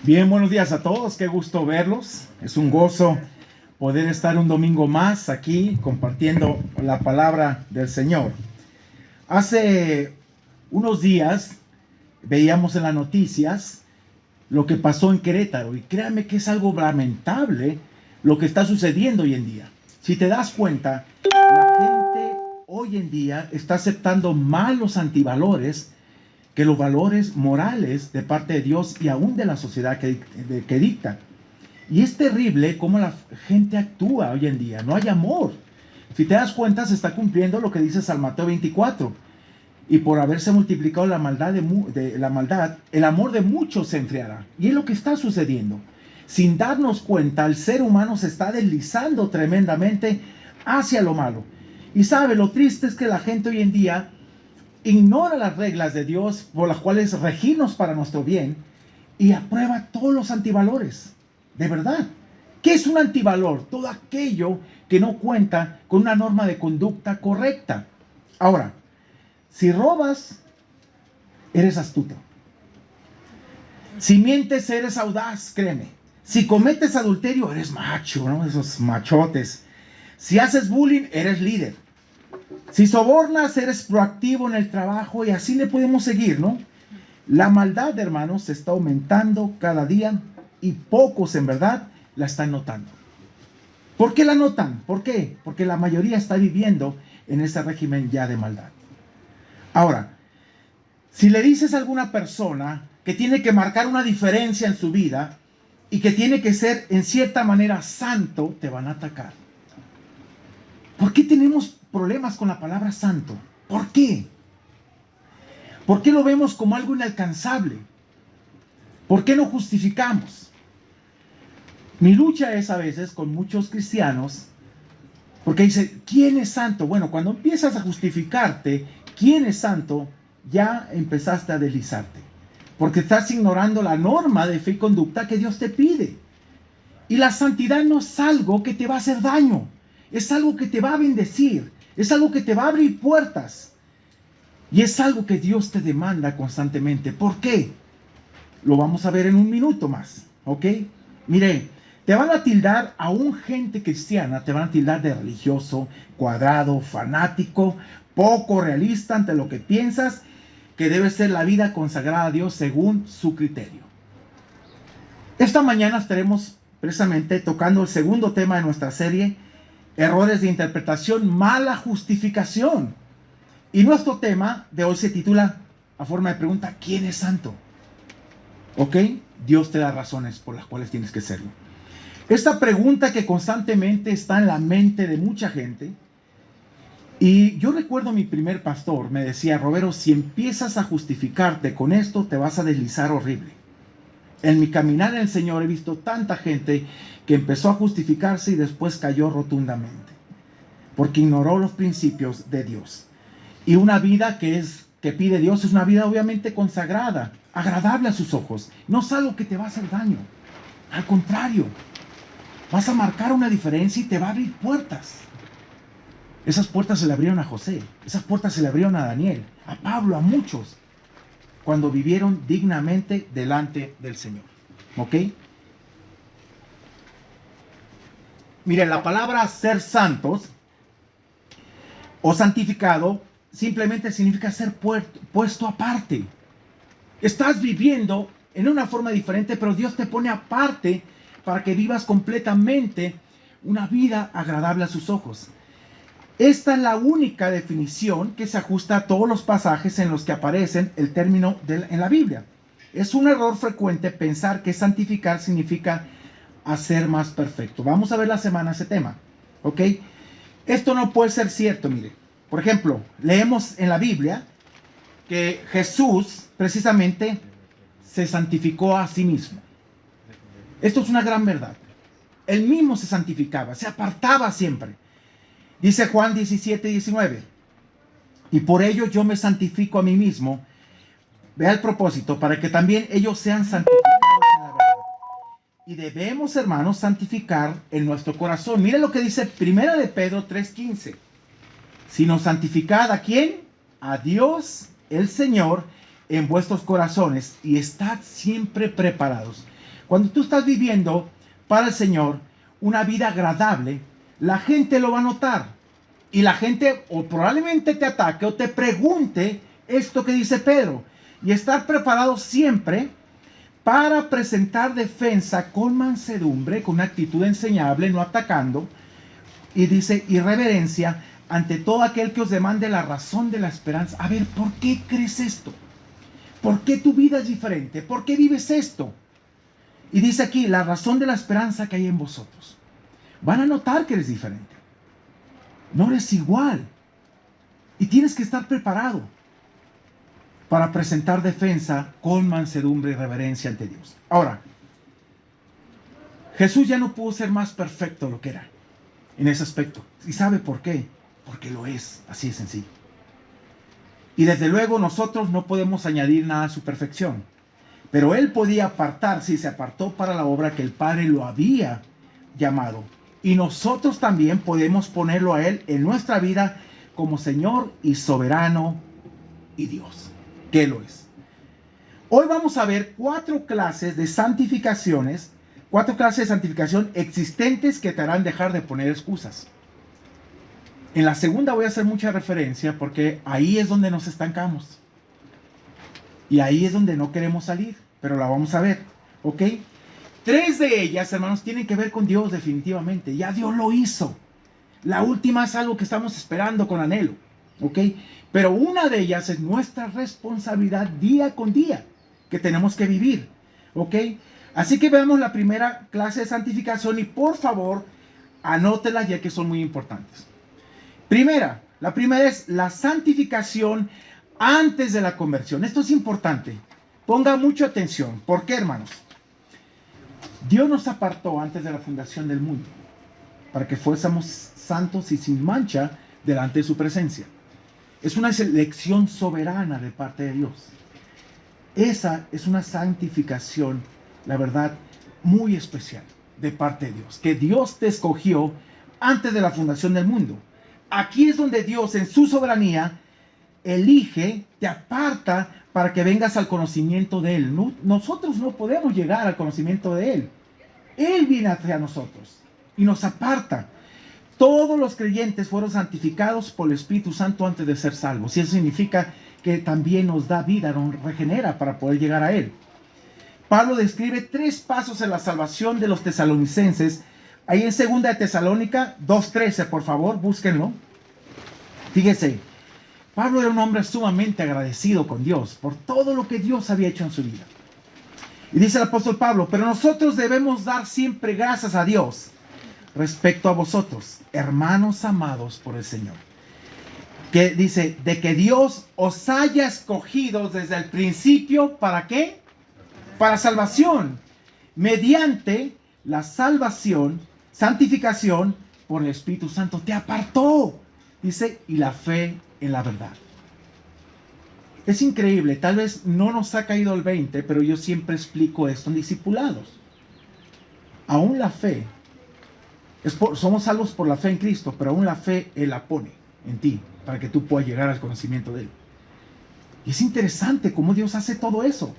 Bien, buenos días a todos, qué gusto verlos. Es un gozo poder estar un domingo más aquí compartiendo la palabra del Señor. Hace unos días veíamos en las noticias lo que pasó en Querétaro y créanme que es algo lamentable lo que está sucediendo hoy en día. Si te das cuenta, la gente hoy en día está aceptando más los antivalores que los valores morales de parte de Dios y aún de la sociedad que dicta. Y es terrible cómo la gente actúa hoy en día. No hay amor. Si te das cuenta, se está cumpliendo lo que dice San Mateo 24. Y por haberse multiplicado la maldad, el amor de muchos se enfriará. Y es lo que está sucediendo. Sin darnos cuenta, el ser humano se está deslizando tremendamente hacia lo malo. Y sabe, lo triste es que la gente hoy en día ignora las reglas de Dios por las cuales regirnos para nuestro bien y aprueba todos los antivalores. De verdad. ¿Qué es un antivalor? Todo aquello que no cuenta con una norma de conducta correcta. Ahora, si robas, eres astuto. Si mientes, eres audaz, créeme. Si cometes adulterio, eres macho, ¿no? Esos machotes. Si haces bullying, eres líder. Si sobornas, eres proactivo en el trabajo y así le podemos seguir, ¿no? La maldad, hermanos, se está aumentando cada día y pocos en verdad la están notando. ¿Por qué la notan? ¿Por qué? Porque la mayoría está viviendo en ese régimen ya de maldad. Ahora, si le dices a alguna persona que tiene que marcar una diferencia en su vida y que tiene que ser en cierta manera santo, te van a atacar. ¿Por qué tenemos problemas con la palabra santo? ¿Por qué? ¿Por qué lo vemos como algo inalcanzable? ¿Por qué no justificamos? Mi lucha es a veces con muchos cristianos, porque dice, ¿quién es santo? Bueno, cuando empiezas a justificarte, ¿quién es santo? Ya empezaste a deslizarte, porque estás ignorando la norma de fe y conducta que Dios te pide. Y la santidad no es algo que te va a hacer daño, es algo que te va a bendecir, es algo que te va a abrir puertas. Y es algo que Dios te demanda constantemente. ¿Por qué? Lo vamos a ver en un minuto más, ¿ok? Mire, te van a tildar, aún gente cristiana, te van a tildar de religioso, cuadrado, fanático, poco realista ante lo que piensas que debe ser la vida consagrada a Dios según su criterio. Esta mañana estaremos precisamente tocando el segundo tema de nuestra serie, errores de interpretación, mala justificación. Y nuestro tema de hoy se titula, a forma de pregunta, ¿quién es santo? ¿Ok? Dios te da razones por las cuales tienes que serlo. Esta pregunta que constantemente está en la mente de mucha gente. Y yo recuerdo a mi primer pastor, me decía, Roberto, si empiezas a justificarte con esto, te vas a deslizar horrible. En mi caminar en el Señor he visto tanta gente que empezó a justificarse y después cayó rotundamente, porque ignoró los principios de Dios. Y una vida que pide Dios es una vida obviamente consagrada, agradable a sus ojos. No es algo que te va a hacer daño. Al contrario, vas a marcar una diferencia y te va a abrir puertas. Esas puertas se le abrieron a José, esas puertas se le abrieron a Daniel, a Pablo, a muchos, cuando vivieron dignamente delante del Señor. ¿Ok? Miren, la palabra ser santos o santificado simplemente significa ser puesto aparte. Estás viviendo en una forma diferente, pero Dios te pone aparte para que vivas completamente una vida agradable a sus ojos. Esta es la única definición que se ajusta a todos los pasajes en los que aparecen el término en la Biblia. Es un error frecuente pensar que santificar significa hacer más perfecto. Vamos a ver la semana ese tema, ¿ok? Esto no puede ser cierto, mire. Por ejemplo, leemos en la Biblia que Jesús precisamente se santificó a sí mismo. Esto es una gran verdad. Él mismo se santificaba, se apartaba siempre. Dice Juan 17:19, y por ello yo me santifico a mí mismo. Vea el propósito, para que también ellos sean santificados en la verdad. Y debemos, hermanos, santificar en nuestro corazón. Mire lo que dice 1 de Pedro 3:15. Sino santificad ¿a quién? A Dios el Señor en vuestros corazones y estad siempre preparados Cuando tú estás viviendo para el Señor una vida agradable, la gente lo va a notar. Y la gente o probablemente te ataque o te pregunte esto que dice Pedro. Y estar preparado siempre para presentar defensa con mansedumbre, con una actitud enseñable, no atacando. Y dice, y reverencia ante todo aquel que os demande la razón de la esperanza. A ver, ¿por qué crees esto? ¿Por qué tu vida es diferente? ¿Por qué vives esto? Y dice aquí, la razón de la esperanza que hay en vosotros. Van a notar que eres diferente. No eres igual. Y tienes que estar preparado para presentar defensa con mansedumbre y reverencia ante Dios. Ahora, Jesús ya no pudo ser más perfecto de lo que era en ese aspecto. ¿Y sabe por qué? Porque lo es, así de sencillo. Y desde luego nosotros no podemos añadir nada a su perfección. Pero Él podía apartar, sí, se apartó para la obra que el Padre lo había llamado. Y nosotros también podemos ponerlo a Él en nuestra vida como Señor y soberano y Dios, que lo es. Hoy vamos a ver 4 clases de santificaciones, 4 clases de santificación existentes que te harán dejar de poner excusas. En la segunda voy a hacer mucha referencia porque ahí es donde nos estancamos. Y ahí es donde no queremos salir, pero la vamos a ver, ¿ok? 3 de ellas, hermanos, tienen que ver con Dios definitivamente. Ya Dios lo hizo. La última es algo que estamos esperando con anhelo, ¿ok? Pero una de ellas es nuestra responsabilidad día con día que tenemos que vivir, ¿ok? Así que veamos la primera clase de santificación y por favor, anótelas ya que son muy importantes. La primera es la santificación antes de la conversión. Esto es importante. Ponga mucha atención. ¿Por qué, hermanos? Dios nos apartó antes de la fundación del mundo para que fuésemos santos y sin mancha delante de su presencia. Es una elección soberana de parte de Dios. Esa es una santificación, la verdad, muy especial de parte de Dios. Que Dios te escogió antes de la fundación del mundo. Aquí es donde Dios, en su soberanía, elige, te aparta para que vengas al conocimiento de Él. Nosotros no podemos llegar al conocimiento de Él. Él viene hacia nosotros y nos aparta. Todos los creyentes fueron santificados por el Espíritu Santo antes de ser salvos. Y eso significa que también nos da vida, nos regenera para poder llegar a Él. Pablo describe 3 pasos en la salvación de los tesalonicenses. Ahí en 2 de Tesalónica 2:13, por favor, búsquenlo. Fíjese, Pablo era un hombre sumamente agradecido con Dios por todo lo que Dios había hecho en su vida. Y dice el apóstol Pablo, pero nosotros debemos dar siempre gracias a Dios respecto a vosotros, hermanos amados por el Señor. Que dice, de que Dios os haya escogido desde el principio, ¿para qué? Para salvación, mediante la salvación, santificación por el Espíritu Santo. Te apartó, dice, y la fe en la verdad. Es increíble, tal vez no nos ha caído el 20, pero yo siempre explico esto en discipulados. Aún la fe, somos salvos por la fe en Cristo, pero aún la fe Él la pone en ti, para que tú puedas llegar al conocimiento de Él. Y es interesante cómo Dios hace todo eso.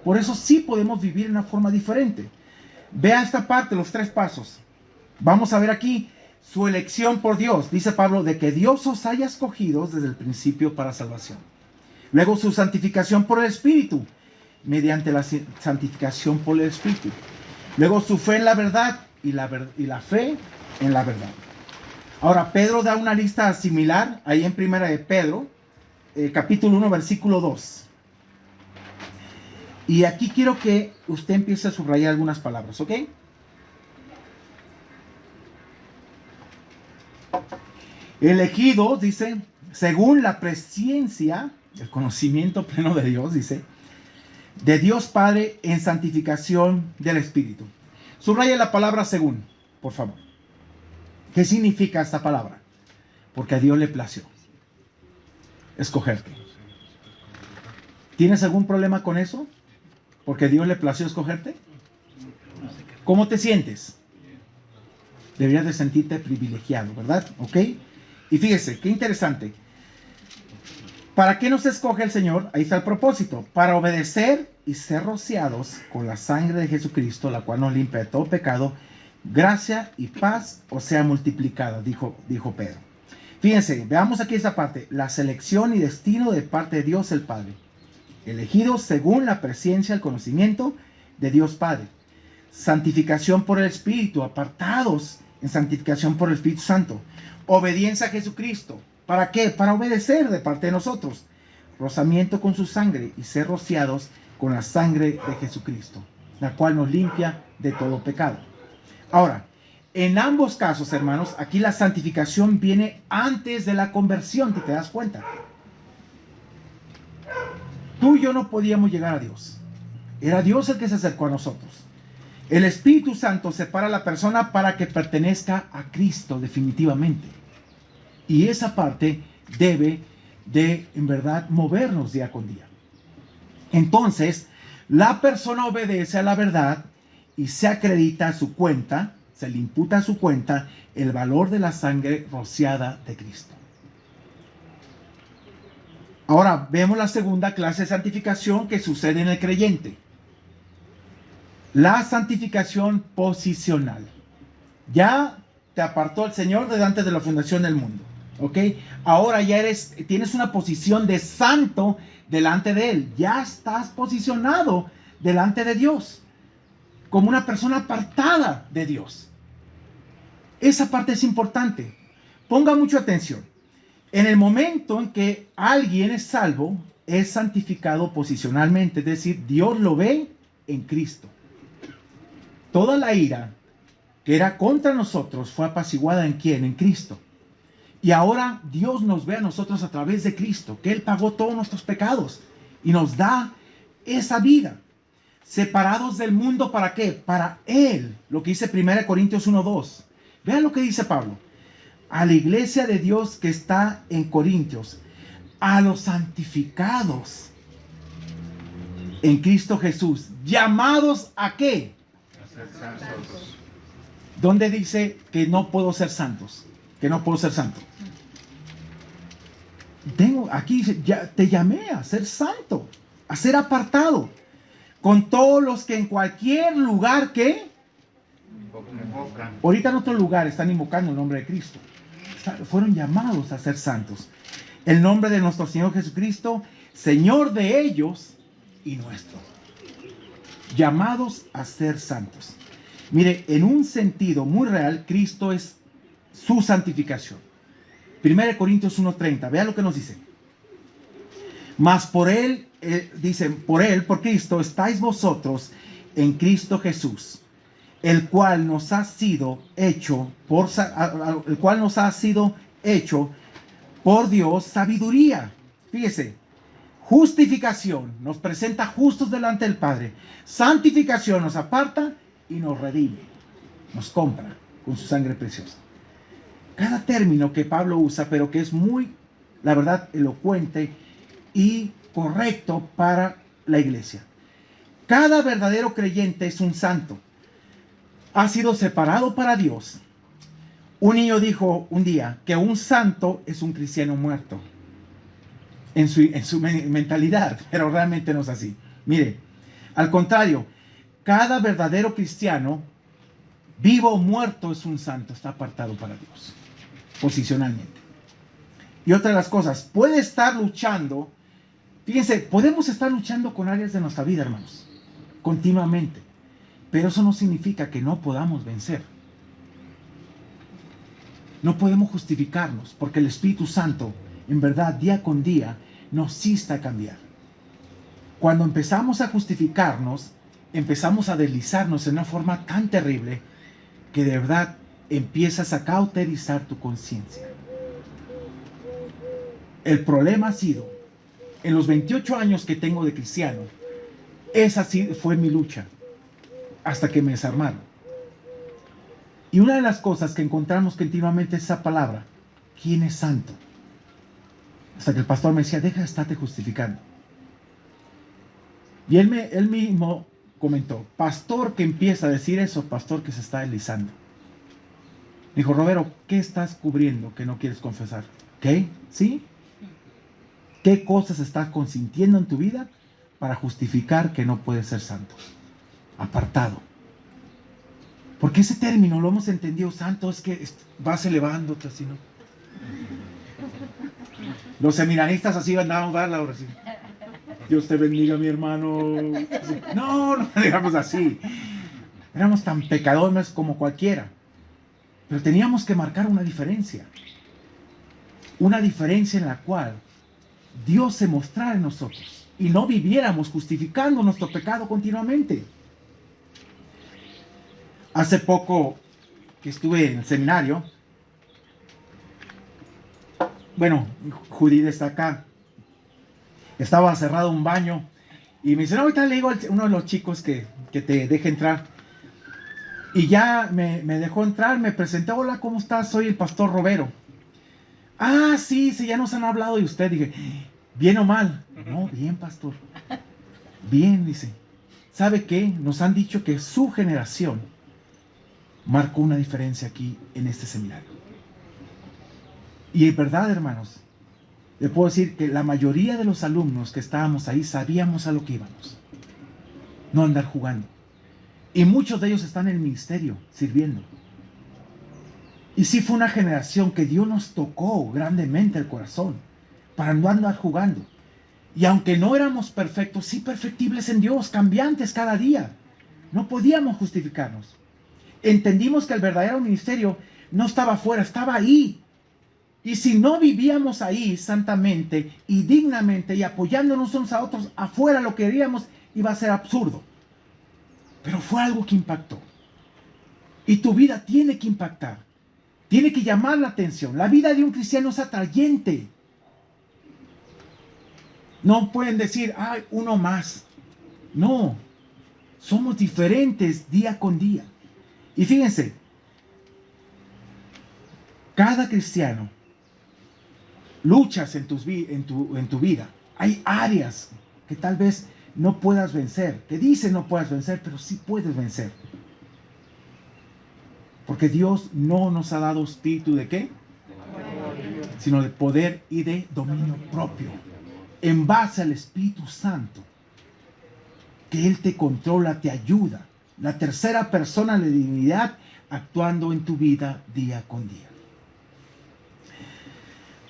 Por eso sí podemos vivir de una forma diferente. Vea esta parte, los 3 pasos. Vamos a ver aquí su elección por Dios. Dice Pablo, de que Dios os haya escogido desde el principio para salvación. Luego su santificación por el Espíritu, mediante la santificación por el Espíritu. Luego su fe en la verdad y la fe en la verdad. Ahora, Pedro da una lista similar ahí en Primera de Pedro, capítulo 1, versículo 2. Y aquí quiero que usted empiece a subrayar algunas palabras, ¿ok? Elegidos, dice, según la presciencia, el conocimiento pleno de Dios, dice, de Dios Padre en santificación del Espíritu. Subraya la palabra según, por favor. ¿Qué significa esta palabra? Porque a Dios le plació escogerte. ¿Tienes algún problema con eso? ¿Porque a Dios le plació escogerte? ¿Cómo te sientes? Deberías de sentirte privilegiado, ¿verdad? ¿Ok? Y fíjese, qué interesante. ¿Para qué nos escoge el Señor? Ahí está el propósito. Para obedecer y ser rociados con la sangre de Jesucristo, la cual nos limpia de todo pecado, gracia y paz os sea multiplicada, dijo Pedro. Fíjense, veamos aquí esa parte. La selección y destino de parte de Dios el Padre. Elegidos según la presencia, el conocimiento de Dios Padre. Santificación por el Espíritu, apartados en santificación por el Espíritu Santo. Obediencia a Jesucristo. ¿Para qué? Para obedecer de parte de nosotros. Rozamiento con su sangre y ser rociados con la sangre de Jesucristo, la cual nos limpia de todo pecado. Ahora, en ambos casos, hermanos, aquí la santificación viene antes de la conversión, ¿te das cuenta? Tú y yo no podíamos llegar a Dios. Era Dios el que se acercó a nosotros. El Espíritu Santo separa a la persona para que pertenezca a Cristo definitivamente. Y esa parte debe de, en verdad, movernos día con día. Entonces, la persona obedece a la verdad y se acredita a su cuenta, se le imputa a su cuenta el valor de la sangre rociada de Cristo. Ahora, vemos la segunda clase de santificación que sucede en el creyente. La santificación posicional. Ya te apartó el Señor de antes de la fundación del mundo. ¿Ok? Ahora ya tienes una posición de santo delante de Él. Ya estás posicionado delante de Dios. Como una persona apartada de Dios. Esa parte es importante. Ponga mucha atención. En el momento en que alguien es salvo, es santificado posicionalmente. Es decir, Dios lo ve en Cristo. Toda la ira que era contra nosotros fue apaciguada ¿en quién? En Cristo. Y ahora Dios nos ve a nosotros a través de Cristo, que Él pagó todos nuestros pecados y nos da esa vida. Separados del mundo, ¿para qué? Para Él. Lo que dice 1 Corintios 1:2. Vean lo que dice Pablo. A la iglesia de Dios que está en Corintios, a los santificados en Cristo Jesús, llamados ¿a qué? A ser santos. ¿Dónde dice que no puedo ser santos? Que no puedo ser santo. Aquí dice, ya te llamé a ser santo, a ser apartado, con todos los que en cualquier lugar que ahorita en otro lugar están invocando el nombre de Cristo. Fueron llamados a ser santos. El nombre de nuestro Señor Jesucristo, Señor de ellos y nuestro. Llamados a ser santos. Mire, en un sentido muy real, Cristo es su santificación. 1 Corintios 1:30, vea lo que nos dice. Mas por Él, dicen, por Cristo, estáis vosotros en Cristo Jesús, el cual nos ha sido hecho por Dios sabiduría. Fíjese, justificación nos presenta justos delante del Padre. Santificación nos aparta y nos redime, nos compra con su sangre preciosa. Cada término que Pablo usa, pero que es muy, la verdad, elocuente y correcto para la iglesia. Cada verdadero creyente es un santo. Ha sido separado para Dios. Un niño dijo un día que un santo es un cristiano muerto. En su mentalidad, pero realmente no es así. Mire, al contrario, cada verdadero cristiano, vivo o muerto, es un santo, está apartado para Dios, posicionalmente. Y otra de las cosas, puede estar luchando, fíjense, podemos estar luchando con áreas de nuestra vida, hermanos, continuamente, pero eso no significa que no podamos vencer. No podemos justificarnos, porque el Espíritu Santo, en verdad, día con día, nos insta a cambiar. Cuando empezamos a justificarnos, empezamos a deslizarnos en una forma tan terrible, que de verdad empiezas a cauterizar tu conciencia. El problema ha sido, en los 28 años que tengo de cristiano, esa sí fue mi lucha, hasta que me desarmaron. Y una de las cosas que encontramos continuamente es esa palabra, ¿quién es santo? Hasta que el pastor me decía, deja de estarte justificando. Y él mismo comentó, pastor que empieza a decir eso, pastor que se está deslizando. Dijo, Roberto, ¿qué estás cubriendo que no quieres confesar? ¿Qué? ¿Sí? ¿Qué cosas estás consintiendo en tu vida para justificar que no puedes ser santo? Apartado. Porque ese término lo hemos entendido, santo, es que vas elevándote así, ¿no? Los seminaristas así andaban, ¿verdad, Laura? Así. Dios te bendiga, mi hermano. No, no éramos así. Éramos tan pecadores como cualquiera. Pero teníamos que marcar una diferencia. Una diferencia en la cual Dios se mostrara en nosotros. Y no viviéramos justificando nuestro pecado continuamente. Hace poco que estuve en el seminario, bueno, Judith está acá, estaba cerrado un baño y me dice, no, ahorita le digo a uno de los chicos que te deje entrar. Y ya me dejó entrar, me presenté, hola, ¿cómo estás? Soy el pastor Robero. Ah, sí, ya nos han hablado de usted. Dije, ¿bien o mal? No, bien, pastor. Bien, dice. ¿Sabe qué? Nos han dicho que su generación marcó una diferencia aquí en este seminario. Y es verdad, hermanos, le puedo decir que la mayoría de los alumnos que estábamos ahí sabíamos a lo que íbamos. No andar jugando. Y muchos de ellos están en el ministerio, sirviendo. Y sí fue una generación que Dios nos tocó grandemente el corazón, para no andar jugando. Y aunque no éramos perfectos, sí perfectibles en Dios, cambiantes cada día. No podíamos justificarnos. Entendimos que el verdadero ministerio no estaba afuera, estaba ahí. Y si no vivíamos ahí santamente y dignamente y apoyándonos unos a otros afuera, lo que queríamos iba a ser absurdo. Pero fue algo que impactó. Y tu vida tiene que impactar. Tiene que llamar la atención. La vida de un cristiano es atrayente. No pueden decir, ay, uno más. No. Somos diferentes día con día. Y fíjense, cada cristiano luchas en tu vida. Hay áreas que tal vez no puedas vencer, que dicen no puedas vencer, pero sí puedes vencer. Porque Dios no nos ha dado espíritu de ¿qué? Sino de poder y de dominio propio. En base al Espíritu Santo. Que Él te controla, te ayuda. La tercera persona de la divinidad actuando en tu vida día con día.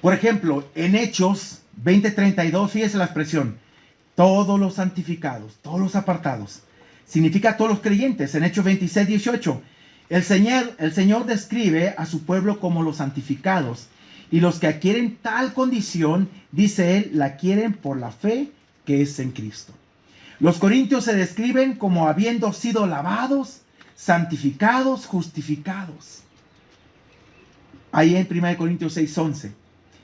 Por ejemplo, en Hechos 20:32, fíjese la expresión. Todos los santificados, todos los apartados. Significa todos los creyentes. En Hechos 26:18. El Señor describe a su pueblo como los santificados. Y los que adquieren tal condición, dice Él, la adquieren por la fe que es en Cristo. Los corintios se describen como habiendo sido lavados, santificados, justificados. Ahí en 1 Corintios 6:11.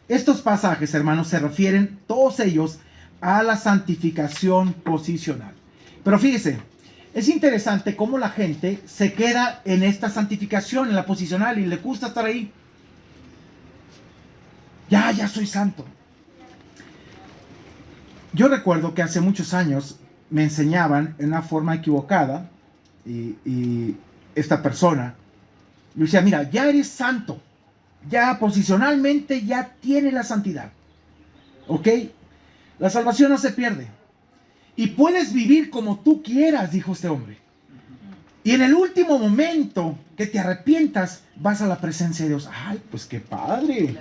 Estos pasajes, hermanos, se refieren, todos ellos, a la santificación posicional. Pero fíjese, es interesante cómo la gente se queda en esta santificación, en la posicional, y le gusta estar ahí. Ya soy santo. Yo recuerdo que hace muchos años me enseñaban en una forma equivocada, y esta persona me decía, mira, ya eres santo. Ya posicionalmente ya tiene la santidad. ¿Ok? La salvación no se pierde. Y puedes vivir como tú quieras, dijo este hombre. Y en el último momento que te arrepientas, vas a la presencia de Dios. ¡Ay, pues qué padre!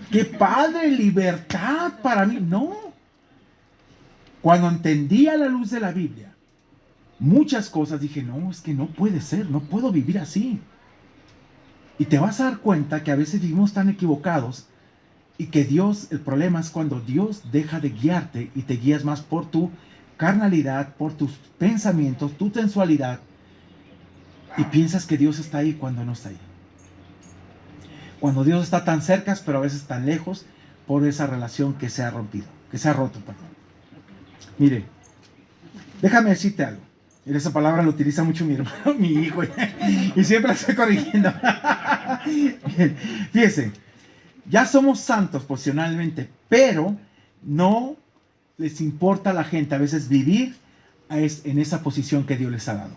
¡Qué padre! Libertad para mí. No. Cuando entendí a la luz de la Biblia, muchas cosas dije, no, es que no puede ser, no puedo vivir así. Y te vas a dar cuenta que a veces vivimos tan equivocados y que Dios, el problema es cuando Dios deja de guiarte y te guías más por tu carnalidad, por tus pensamientos, tu sensualidad, y piensas que Dios está ahí cuando no está ahí. Cuando Dios está tan cerca, pero a veces tan lejos por esa relación que se ha rompido, que se ha roto, perdón. Mire, déjame decirte algo. Y esa palabra la utiliza mucho mi hermano, mi hijo, y siempre la estoy corrigiendo. Bien, fíjese, ya somos santos posicionalmente, pero no les importa a la gente a veces vivir en esa posición que Dios les ha dado.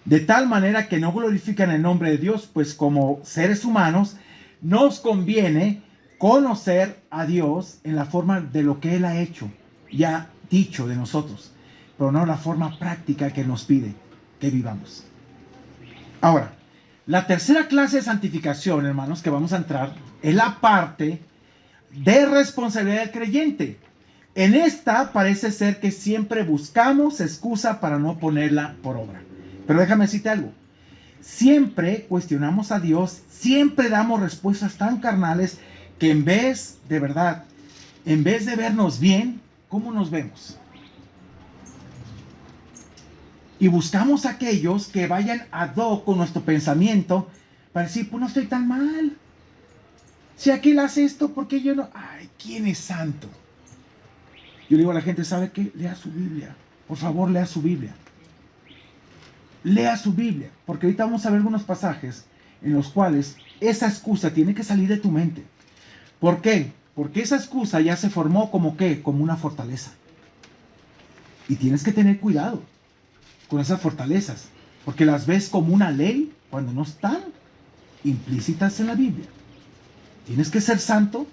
De tal manera que no glorifican el nombre de Dios, pues como seres humanos nos conviene conocer a Dios en la forma de lo que Él ha hecho y ha dicho de nosotros, pero no la forma práctica que nos pide que vivamos. Ahora, la tercera clase de santificación, hermanos, que vamos a entrar, es la parte de responsabilidad del creyente. En esta parece ser que siempre buscamos excusa para no ponerla por obra. Pero déjame decirte algo. Siempre cuestionamos a Dios, siempre damos respuestas tan carnales que en vez de verdad, en vez de vernos bien, ¿cómo nos vemos? Y buscamos a aquellos que vayan ad hoc con nuestro pensamiento para decir, pues no estoy tan mal. Si aquel hace esto, ¿por qué yo no? Ay, ¿quién es santo? Yo le digo a la gente, ¿sabe qué? Lea su Biblia. Por favor, lea su Biblia. Lea su Biblia. Porque ahorita vamos a ver algunos pasajes en los cuales esa excusa tiene que salir de tu mente. ¿Por qué? Porque esa excusa ya se formó como ¿qué? Como una fortaleza. Y tienes que tener cuidado con esas fortalezas, porque las ves como una ley cuando no están implícitas en la Biblia. Tienes que ser santo,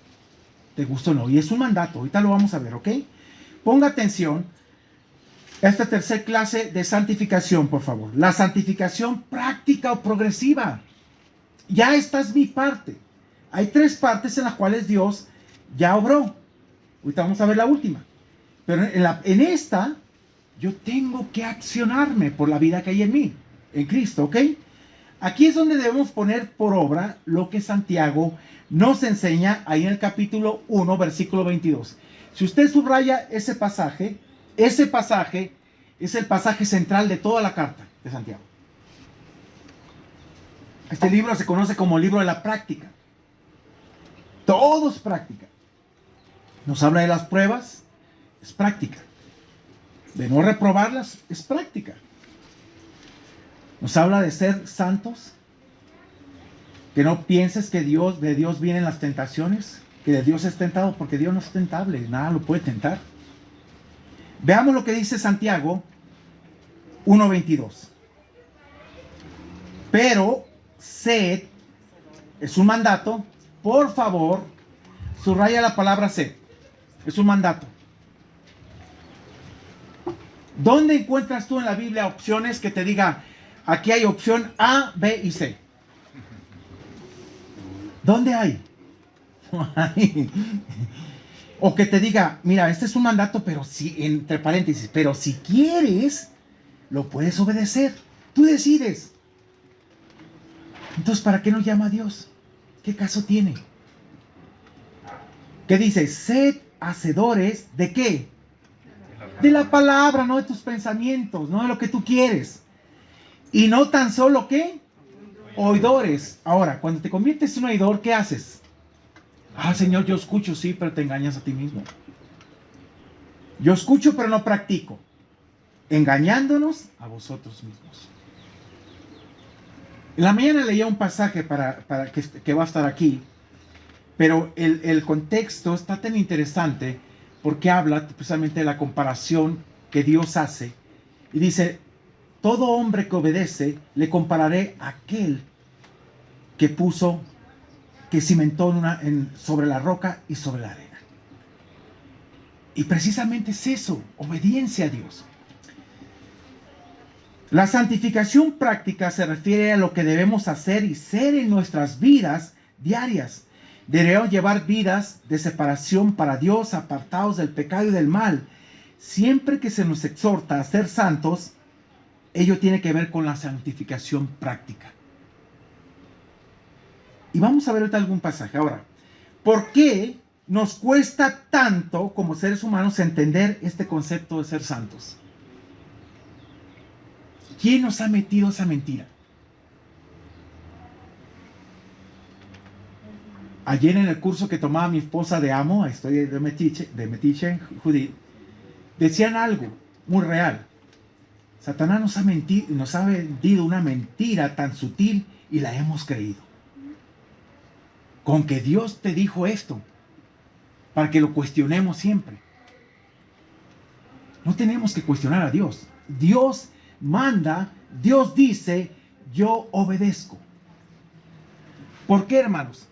te gusta o no, y es un mandato, ahorita lo vamos a ver, ¿ok? Ponga atención a esta tercera clase de santificación, por favor. La santificación práctica o progresiva. Ya esta es mi parte. Hay tres partes en las cuales Dios ya obró. Ahorita vamos a ver la última. Pero en esta, yo tengo que accionarme por la vida que hay en mí, en Cristo, ¿ok? Aquí es donde debemos poner por obra lo que Santiago nos enseña ahí en el capítulo 1, versículo 22. Si usted subraya ese pasaje es el pasaje central de toda la carta de Santiago. Este libro se conoce como el libro de la práctica. Todo es práctica. Nos habla de las pruebas, es práctica. De no reprobarlas, es práctica. Nos habla de ser santos, que no pienses que de Dios vienen las tentaciones, que de Dios es tentado, porque Dios no es tentable, nada lo puede tentar. Veamos lo que dice Santiago 1:22. Pero sed, es un mandato, por favor, subraya la palabra sed, es un mandato. ¿Dónde encuentras tú en la Biblia opciones que te diga, aquí hay opción A, B y C? ¿Dónde hay? O que te diga, mira, este es un mandato, pero si, entre paréntesis, pero si quieres, lo puedes obedecer. Tú decides. Entonces, ¿para qué nos llama Dios? ¿Qué caso tiene? ¿Qué dice? Sed hacedores ¿de qué? De la palabra, no de tus pensamientos, no de lo que tú quieres. Y no tan solo ¿qué? Oidores. Ahora, cuando te conviertes en un oidor, ¿qué haces? Ah, Señor, yo escucho, sí, pero te engañas a ti mismo. Yo escucho, pero no practico. Engañándonos a vosotros mismos. En la mañana leía un pasaje para que va a estar aquí, pero el contexto está tan interesante porque habla precisamente de la comparación que Dios hace. Y dice, todo hombre que obedece, le compararé a aquel que cimentó sobre la roca y sobre la arena. Y precisamente es eso, obediencia a Dios. La santificación práctica se refiere a lo que debemos hacer y ser en nuestras vidas diarias. Debemos llevar vidas de separación para Dios, apartados del pecado y del mal. Siempre que se nos exhorta a ser santos, ello tiene que ver con la santificación práctica. Y vamos a ver ahorita algún pasaje. Ahora, ¿por qué nos cuesta tanto como seres humanos entender este concepto de ser santos? ¿Quién nos ha metido esa mentira? Ayer en el curso que tomaba mi esposa de Amo, estoy de Metiche, Judith, decían algo muy real. Satanás nos ha vendido una mentira tan sutil y la hemos creído. Con que Dios te dijo esto, para que lo cuestionemos siempre. No tenemos que cuestionar a Dios. Dios manda, Dios dice, yo obedezco. ¿Por qué, hermanos?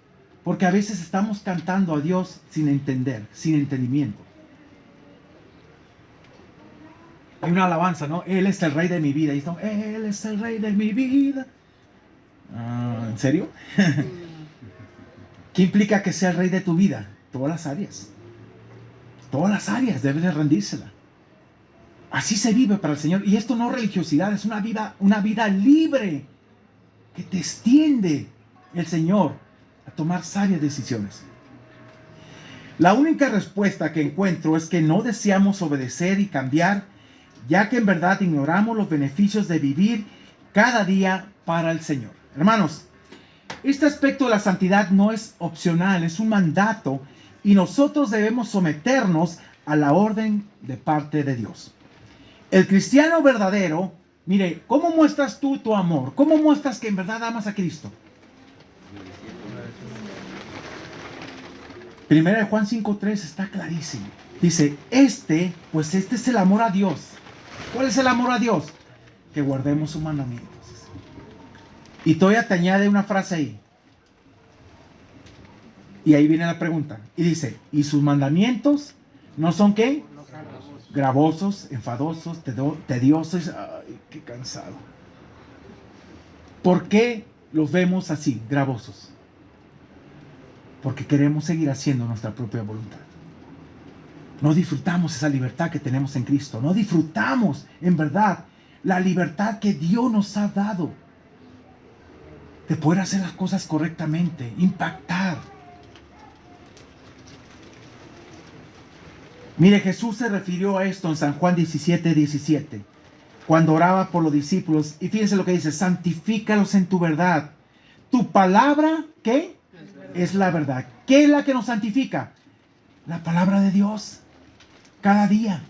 Porque a veces estamos cantando a Dios sin entender, sin entendimiento. Hay una alabanza, ¿no? Él es el rey de mi vida. Y estamos, Él es el rey de mi vida. ¿En serio? ¿Qué implica que sea el rey de tu vida? Todas las áreas. Todas las áreas debes de rendírsela. Así se vive para el Señor. Y esto no es religiosidad, es una vida libre que te extiende el Señor a tomar sabias decisiones. La única respuesta que encuentro es que no deseamos obedecer y cambiar, ya que en verdad ignoramos los beneficios de vivir cada día para el Señor. Hermanos, este aspecto de la santidad no es opcional, es un mandato y nosotros debemos someternos a la orden de parte de Dios. El cristiano verdadero, mire, ¿cómo muestras tú tu amor? ¿Cómo muestras que en verdad amas a Cristo? Primera de Juan 5:3 está clarísimo. Dice, este es el amor a Dios. ¿Cuál es el amor a Dios? Que guardemos sus mandamientos. Y todavía te añade una frase ahí. Y ahí viene la pregunta. Y dice, ¿y sus mandamientos no son qué? Gravosos, enfadosos, tediosos. Ay, qué cansado. ¿Por qué los vemos así, gravosos? Porque queremos seguir haciendo nuestra propia voluntad. No disfrutamos esa libertad que tenemos en Cristo. No disfrutamos, en verdad, la libertad que Dios nos ha dado. De poder hacer las cosas correctamente, impactar. Mire, Jesús se refirió a esto en San Juan 17:17, cuando oraba por los discípulos. Y fíjense lo que dice, santifícalos en tu verdad. Tu palabra, ¿qué? Es la verdad. ¿Qué es la que nos santifica? La palabra de Dios. Cada día.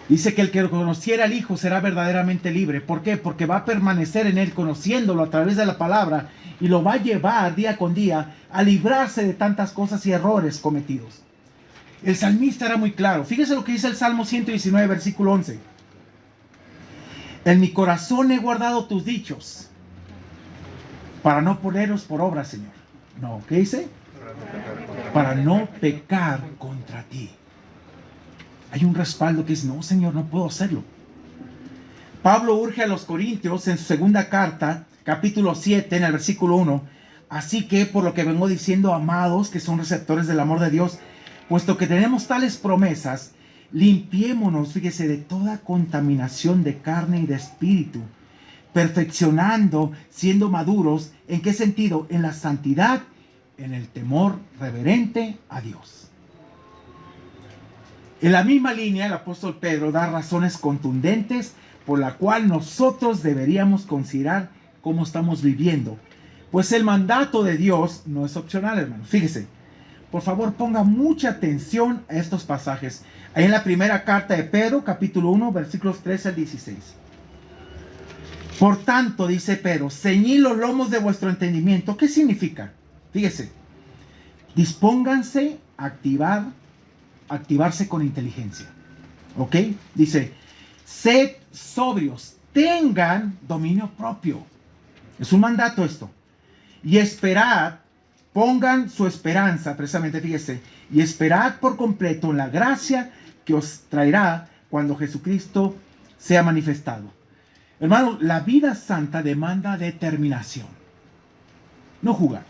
Dice que el que conociera al Hijo será verdaderamente libre. ¿Por qué? Porque va a permanecer en Él, conociéndolo a través de la palabra, y lo va a llevar día con día a librarse de tantas cosas y errores cometidos. El salmista era muy claro. Fíjese lo que dice el Salmo 119, versículo 11. En mi corazón he guardado tus dichos, para no ponerlos por obra, Señor. No, ¿qué dice? Para no pecar contra ti. Hay un respaldo que dice, no, Señor, no puedo hacerlo. Pablo urge a los Corintios en su segunda carta, capítulo 7, en el versículo 1. Así que, por lo que vengo diciendo, amados, que son receptores del amor de Dios, puesto que tenemos tales promesas, limpiémonos, fíjese, de toda contaminación de carne y de espíritu, perfeccionando, siendo maduros. ¿En qué sentido? En la santidad, en el temor reverente a Dios. En la misma línea, el apóstol Pedro da razones contundentes por la cual nosotros deberíamos considerar cómo estamos viviendo. Pues el mandato de Dios no es opcional, hermanos. Fíjese, por favor, ponga mucha atención a estos pasajes. Ahí en la primera carta de Pedro, capítulo 1, versículos 13 al 16. Por tanto, dice Pedro, ceñid los lomos de vuestro entendimiento. ¿Qué significa? Fíjese, dispónganse a activarse con inteligencia. ¿Ok? Dice, sed sobrios, tengan dominio propio. Es un mandato esto. Y esperad, pongan su esperanza, precisamente, fíjese, y esperad por completo en la gracia que os traerá cuando Jesucristo sea manifestado. Hermano, la vida santa demanda determinación, no jugar.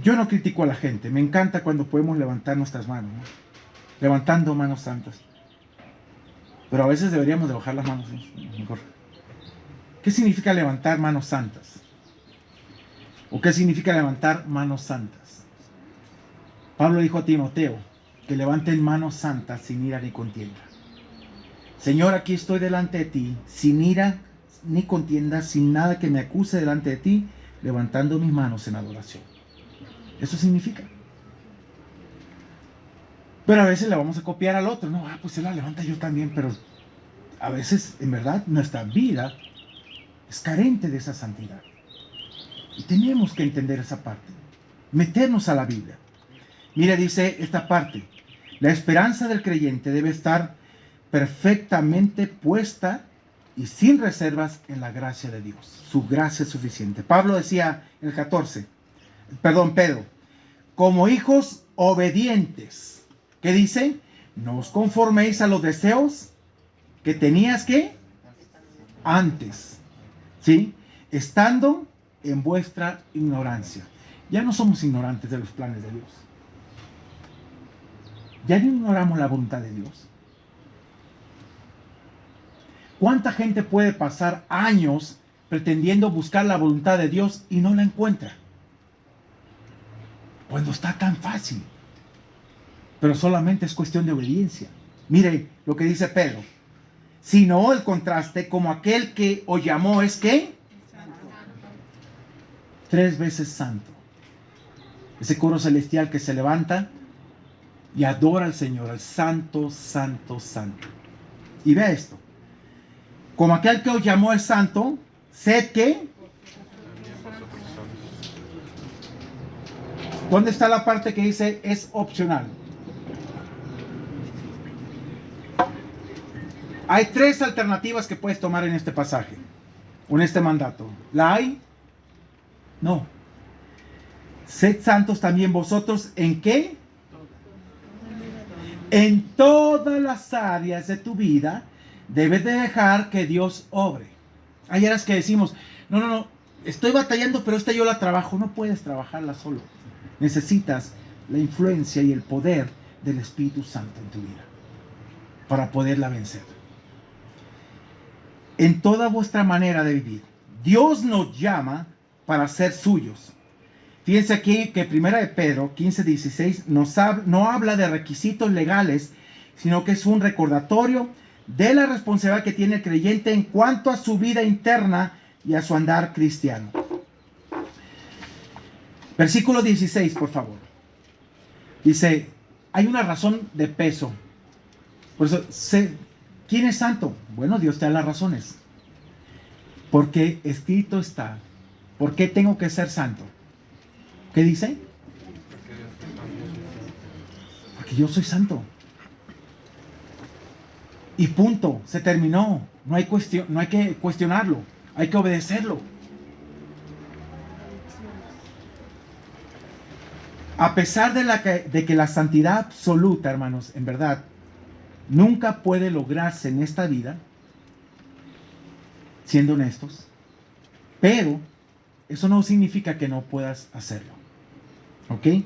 Yo no critico a la gente, me encanta cuando podemos levantar nuestras manos, ¿no? Levantando manos santas. Pero a veces deberíamos de bajar las manos, ¿no? Mejor. ¿Qué significa levantar manos santas? ¿O qué significa levantar manos santas? Pablo dijo a Timoteo que levanten manos santas sin ira ni contienda. Señor, aquí estoy delante de ti, sin ira ni contienda, sin nada que me acuse delante de ti, levantando mis manos en adoración. Eso significa. Pero a veces le vamos a copiar al otro. No, pues él la levanta, yo también. Pero a veces, en verdad, nuestra vida es carente de esa santidad. Y tenemos que entender esa parte. Meternos a la Biblia. Mira, dice esta parte. La esperanza del creyente debe estar perfectamente puesta y sin reservas en la gracia de Dios. Su gracia es suficiente. Pablo decía en el 14, Pedro, como hijos obedientes, ¿qué dice? No os conforméis a los deseos que tenías que antes, ¿sí? Estando en vuestra ignorancia. Ya no somos ignorantes de los planes de Dios. Ya no ignoramos la voluntad de Dios. ¿Cuánta gente puede pasar años pretendiendo buscar la voluntad de Dios y no la encuentra? Cuando está tan fácil. Pero solamente es cuestión de obediencia. Mire lo que dice Pedro. Sino el contraste, como aquel que os llamó es ¿qué? 3 veces santo. Ese coro celestial que se levanta y adora al Señor, al santo, santo, santo. Y vea esto. Como aquel que os llamó es santo, sed ¿qué? ¿Dónde está la parte que dice es opcional? Hay 3 alternativas que puedes tomar en este pasaje, o en este mandato. ¿La hay? No. Sed santos también vosotros, ¿en qué? En todas las áreas de tu vida debes de dejar que Dios obre. Hay áreas que decimos, no, estoy batallando, pero esta yo la trabajo. No puedes trabajarla solo. Necesitas la influencia y el poder del Espíritu Santo en tu vida para poderla vencer. En toda vuestra manera de vivir, Dios nos llama para ser suyos. Fíjense aquí que 1 de Pedro 15:16 no habla de requisitos legales, sino que es un recordatorio de la responsabilidad que tiene el creyente en cuanto a su vida interna y a su andar cristiano. Versículo 16, por favor. Dice, hay una razón de peso. Por eso, ¿quién es santo? Bueno, Dios te da las razones. Porque escrito está. ¿Por qué tengo que ser santo? ¿Qué dice? Porque yo soy santo. Y punto, se terminó. No hay que cuestionarlo, hay que obedecerlo. A pesar de que la santidad absoluta, hermanos, en verdad, nunca puede lograrse en esta vida, siendo honestos, pero eso no significa que no puedas hacerlo. ¿Ok?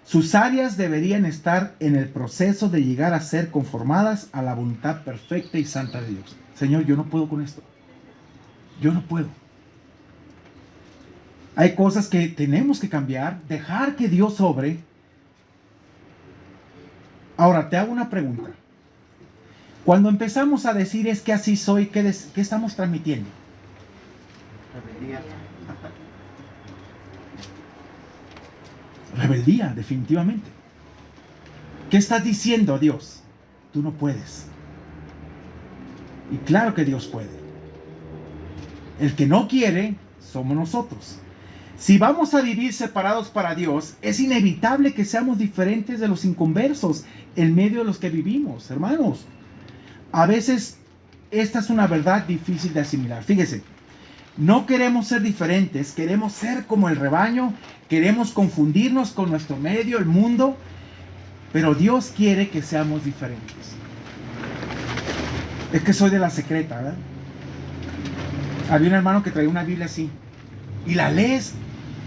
Sus áreas deberían estar en el proceso de llegar a ser conformadas a la voluntad perfecta y santa de Dios. Señor, yo no puedo con esto. Yo no puedo. Hay cosas que tenemos que cambiar, dejar que Dios obre. Ahora, te hago una pregunta. Cuando empezamos a decir es que así soy, ¿qué estamos transmitiendo? Rebeldía, definitivamente. ¿Qué estás diciendo a Dios? Tú no puedes. Y claro que Dios puede. El que no quiere, somos nosotros. Si vamos a vivir separados para Dios, es inevitable que seamos diferentes de los inconversos en medio de los que vivimos, hermanos. A veces, esta es una verdad difícil de asimilar. Fíjese, no queremos ser diferentes, queremos ser como el rebaño, queremos confundirnos con nuestro medio, el mundo, pero Dios quiere que seamos diferentes. Es que soy de la secreta, ¿verdad? Había un hermano que traía una Biblia así, y la lees.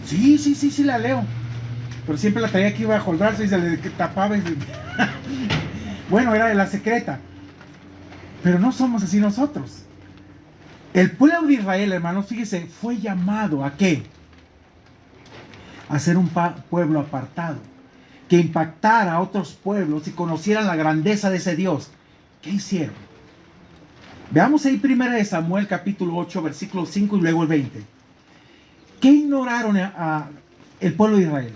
Sí, la leo. Pero siempre la traía aquí bajo el brazo y se le tapaba. Bueno, era de la secreta. Pero no somos así nosotros. El pueblo de Israel, hermanos, fíjese, fue llamado ¿a qué? A ser un pueblo apartado, que impactara a otros pueblos y conocieran la grandeza de ese Dios. ¿Qué hicieron? Veamos ahí 1 Samuel capítulo 8, versículo 5 y luego el 20. ¿Qué ignoraron el pueblo de Israel?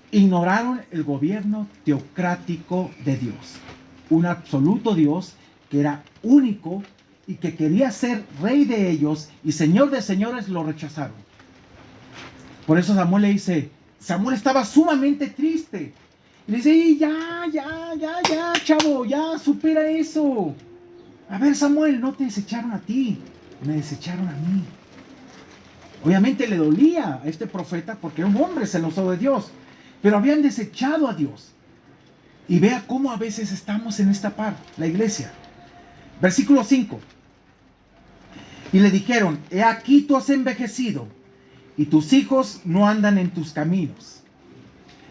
Ignoraron el gobierno teocrático de Dios. Un absoluto Dios que era único y que quería ser rey de ellos y señor de señores, lo rechazaron. Por eso Samuel le dice, Samuel estaba sumamente triste. Y le dice, ya, chavo, ya, supera eso. A ver, Samuel, no te desecharon a ti, me desecharon a mí. Obviamente le dolía a este profeta porque era un hombre celoso de Dios, pero habían desechado a Dios. Y vea cómo a veces estamos en esta parte, la iglesia. Versículo 5. Y le dijeron, he aquí tú has envejecido y tus hijos no andan en tus caminos.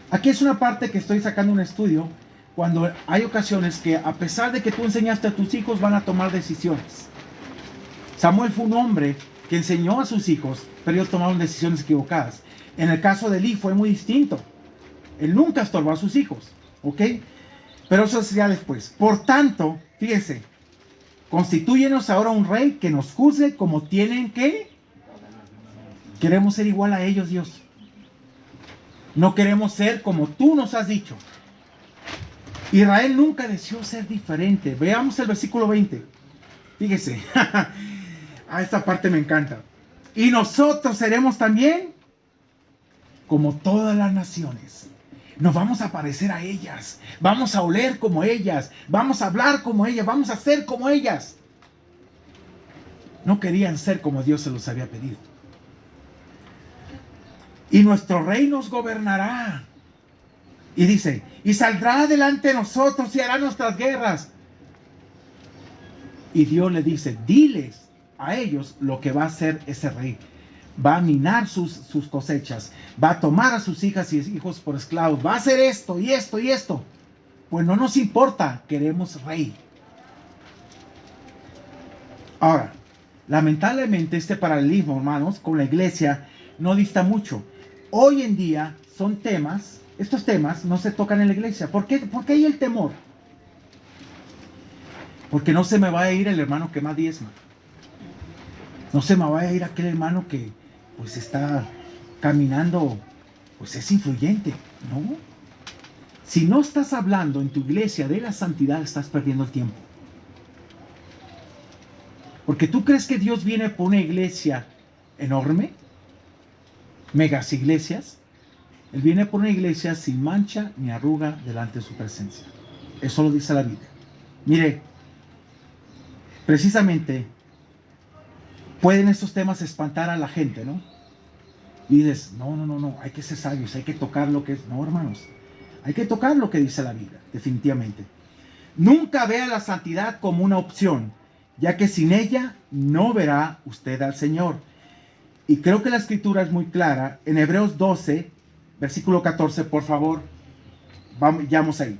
Aquí es una parte que estoy sacando un estudio cuando hay ocasiones que a pesar de que tú enseñaste a tus hijos van a tomar decisiones. Samuel fue un hombre que enseñó a sus hijos, pero ellos tomaron decisiones equivocadas. En el caso de Elí fue muy distinto. Él nunca estorbó a sus hijos, ¿ok? Pero eso sería después. Por tanto, fíjense, constitúyenos ahora un rey que nos juzgue como tienen que. Queremos ser igual a ellos, Dios. No queremos ser como tú nos has dicho. Israel nunca deseó ser diferente. Veamos el versículo 20. Fíjese. A esta parte me encanta. Y nosotros seremos también como todas las naciones. Nos vamos a parecer a ellas. Vamos a oler como ellas. Vamos a hablar como ellas. Vamos a ser como ellas. No querían ser como Dios se los había pedido. Y nuestro rey nos gobernará. Y dice, y saldrá delante de nosotros y hará nuestras guerras. Y Dios le dice, diles a ellos lo que va a hacer ese rey. Va a minar sus cosechas. Va a tomar a sus hijas y hijos por esclavos. Va a hacer esto y esto y esto. Pues no nos importa, queremos rey. Ahora, lamentablemente este paralelismo, hermanos, con la iglesia no dista mucho. Hoy en día son temas, estos temas no se tocan en la iglesia. ¿Por qué? Porque hay el temor. Porque no se me va a ir el hermano que más diezma. No se me va a ir aquel hermano que pues está caminando, pues es influyente, ¿no? Si no estás hablando en tu iglesia de la santidad, estás perdiendo el tiempo. Porque tú crees que Dios viene por una iglesia enorme, megas iglesias. Él viene por una iglesia sin mancha ni arruga delante de su presencia. Eso lo dice la Biblia. Mire, precisamente pueden estos temas espantar a la gente, ¿no? Y dices, no, hay que ser sabios, hay que tocar lo que es. No, hermanos, hay que tocar lo que dice la Biblia, definitivamente. Nunca vea la santidad como una opción, ya que sin ella no verá usted al Señor. Y creo que la escritura es muy clara. En Hebreos 12, versículo 14, por favor, vamos ahí.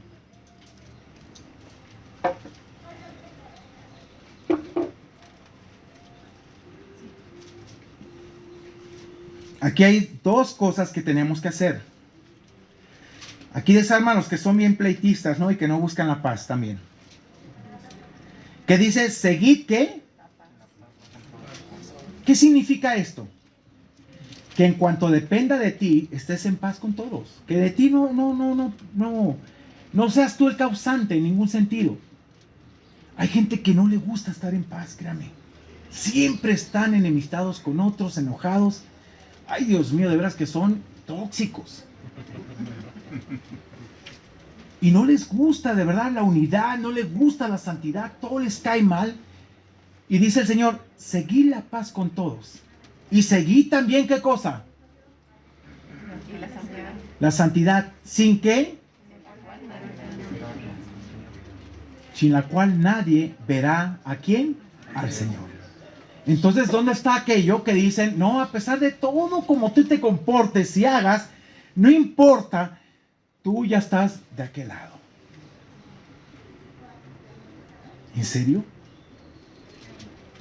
Aquí hay dos cosas que tenemos que hacer. Aquí desarman los que son bien pleitistas, ¿no? Y que no buscan la paz también. ¿Qué dice? Seguid, ¿qué? ¿Qué significa esto? Que en cuanto dependa de ti, estés en paz con todos. Que de ti no seas tú el causante en ningún sentido. Hay gente que no le gusta estar en paz, créame. Siempre están enemistados con otros, enojados. Ay, Dios mío, de veras que son tóxicos. Y no les gusta de verdad la unidad, no les gusta la santidad, todo les cae mal. Y dice el Señor, seguid la paz con todos. Y seguid también, ¿qué cosa? La santidad. La santidad. ¿Sin qué? Sin la cual nadie verá ¿a quién? Al Señor. Entonces, ¿dónde está aquello que dicen, no, a pesar de todo como tú te comportes y hagas, no importa, tú ya estás de aquel lado? ¿En serio?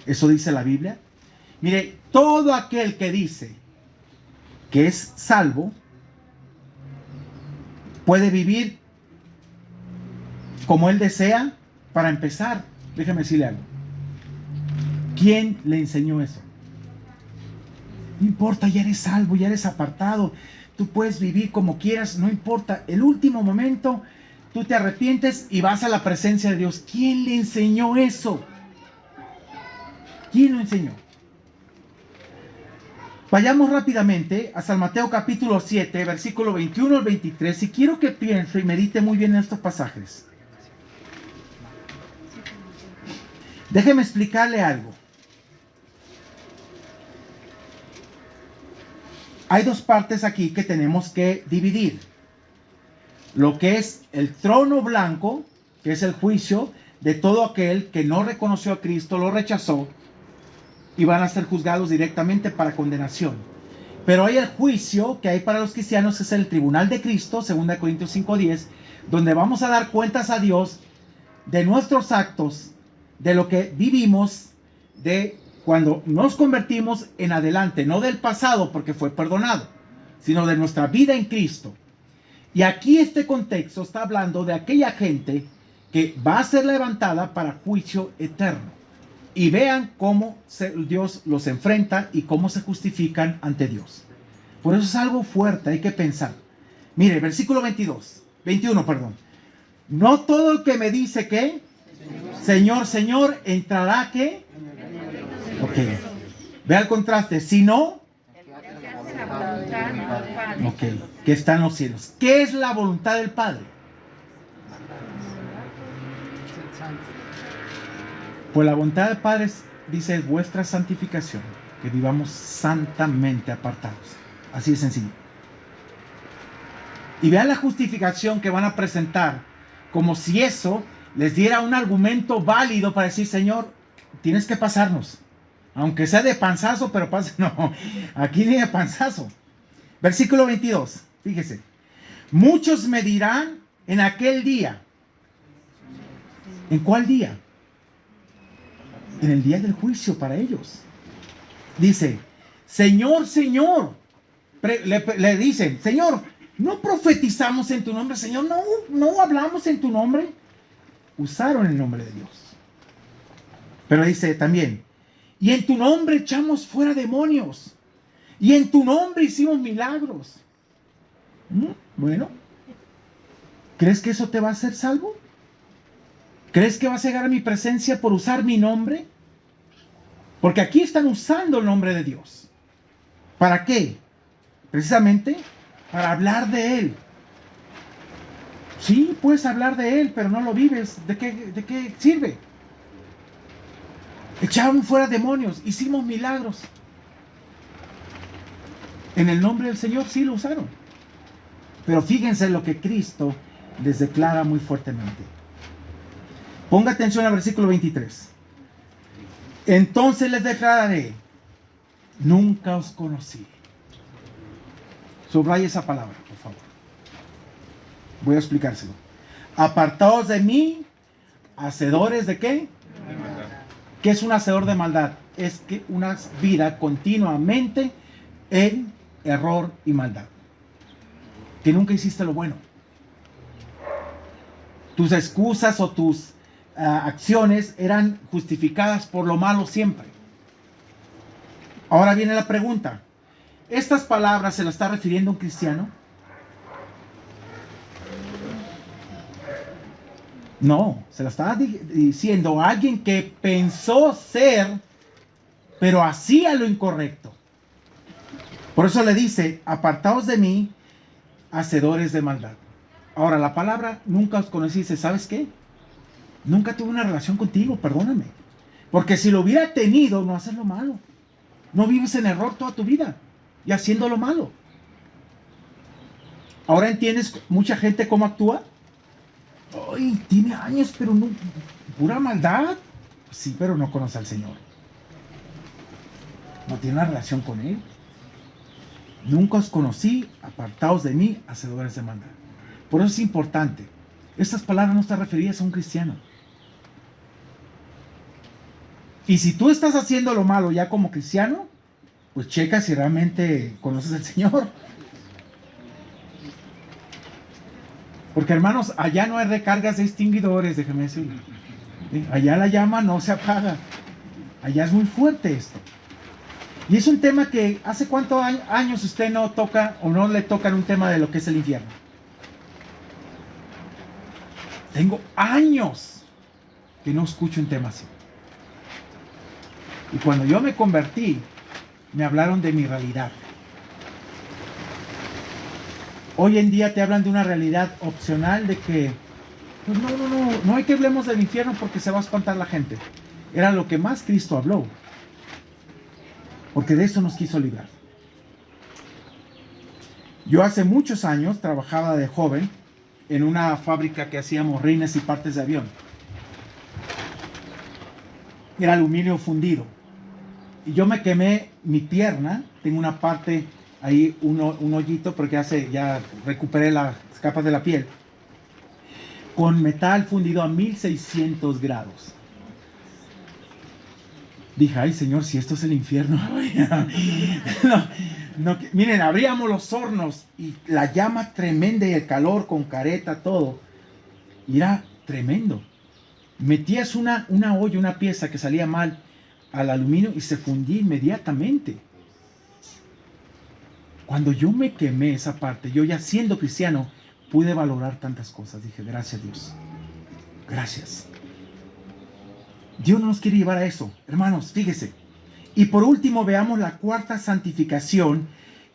¿Eso dice la Biblia? Mire, todo aquel que dice que es salvo, puede vivir como él desea. Para empezar, déjeme decirle algo. ¿Quién le enseñó eso? No importa, ya eres salvo, ya eres apartado. Tú puedes vivir como quieras, no importa. El último momento, tú te arrepientes y vas a la presencia de Dios. ¿Quién le enseñó eso? ¿Quién lo enseñó? Vayamos rápidamente a San Mateo capítulo 7, versículo 21 al 23. Y quiero que piense y medite muy bien en estos pasajes. Déjeme explicarle algo. Hay dos partes aquí que tenemos que dividir. Lo que es el trono blanco, que es el juicio de todo aquel que no reconoció a Cristo, lo rechazó, y van a ser juzgados directamente para condenación. Pero hay el juicio que hay para los cristianos, es el tribunal de Cristo, 2 Corintios 5:10, donde vamos a dar cuentas a Dios de nuestros actos, de lo que vivimos, de cuando nos convertimos en adelante, no del pasado porque fue perdonado, sino de nuestra vida en Cristo. Y aquí este contexto está hablando de aquella gente que va a ser levantada para juicio eterno. Y vean cómo Dios los enfrenta y cómo se justifican ante Dios. Por eso es algo fuerte, hay que pensar. Mire, versículo 21, perdón. No todo el que me dice que Señor, Señor, entrará que. Ok. Vea el contraste. Si no, ok, que está en los cielos. ¿Qué es la voluntad del Padre? Pues la voluntad del Padre dice vuestra santificación, que vivamos santamente apartados. Así de sencillo. Y vean la justificación que van a presentar, como si eso les diera un argumento válido para decir, Señor, tienes que pasarnos. Aunque sea de panzazo, pero pase. No, aquí ni de panzazo. Versículo 22, fíjese. Muchos me dirán en aquel día. ¿En cuál día? En el día del juicio para ellos. Dice, Señor, Señor. Le dicen, Señor, ¿no profetizamos en tu nombre? Señor, no hablamos en tu nombre. Usaron el nombre de Dios. Pero dice también, y en tu nombre echamos fuera demonios. Y en tu nombre hicimos milagros. Bueno, ¿crees que eso te va a hacer salvo? ¿Crees que vas a llegar a mi presencia por usar mi nombre? Porque aquí están usando el nombre de Dios. ¿Para qué? Precisamente para hablar de Él. Sí, puedes hablar de Él, pero no lo vives. ¿De qué sirve? Echaron fuera demonios, hicimos milagros. En el nombre del Señor sí lo usaron. Pero fíjense lo que Cristo les declara muy fuertemente. Ponga atención al versículo 23. Entonces les declararé, nunca os conocí. Subraya esa palabra, por favor. Voy a explicárselo. Apartaos de mí, hacedores de ¿qué? ¿Qué es un hacedor de maldad? Es que una vida continuamente en error y maldad. Que nunca hiciste lo bueno. Tus excusas o tus acciones eran justificadas por lo malo siempre. Ahora viene la pregunta. ¿Estas palabras se las está refiriendo un cristiano? No, se la estaba diciendo a alguien que pensó ser, pero hacía lo incorrecto. Por eso le dice, apartaos de mí, hacedores de maldad. Ahora, la palabra nunca os conocí, dice, ¿sabes qué? Nunca tuve una relación contigo, perdóname. Porque si lo hubiera tenido, no haces lo malo. No vives en error toda tu vida y haciendo lo malo. Ahora entiendes mucha gente cómo actúa. Ay, tiene años, pero no, pura maldad. Sí, pero no conoce al Señor. No tiene una relación con Él. Nunca os conocí, apartaos de mí, hacedores de maldad. Por eso es importante. Estas palabras no están referidas a un cristiano. Y si tú estás haciendo lo malo ya como cristiano, pues checa si realmente conoces al Señor. Porque hermanos, allá no hay recargas de extinguidores, déjeme decirlo. Allá la llama no se apaga. Allá es muy fuerte esto. Y es un tema que hace cuántos años usted no toca o no le tocan un tema de lo que es el infierno. Tengo años que no escucho un tema así. Y cuando yo me convertí, me hablaron de mi realidad. Hoy en día te hablan de una realidad opcional de que, pues no hay que hablemos del infierno porque se va a espantar la gente. era lo que más Cristo habló, porque de eso nos quiso librar. Yo hace muchos años trabajaba de joven en una fábrica que hacíamos rines y partes de avión. Era aluminio fundido. Y yo me quemé mi pierna, tengo una parte ahí, un hoyito, porque ya recuperé las capas de la piel, con metal fundido a 1600 grados. Dije, ay Señor, si esto es el infierno. Miren, abríamos los hornos y la llama tremenda y el calor con careta, todo. Y era tremendo. Metías una olla, una pieza que salía mal al aluminio y se fundía inmediatamente. Cuando yo me quemé esa parte, yo ya siendo cristiano, pude valorar tantas cosas. Dije, gracias Dios. Gracias. Dios no nos quiere llevar a eso. Hermanos, fíjese. Y por último, veamos la cuarta santificación,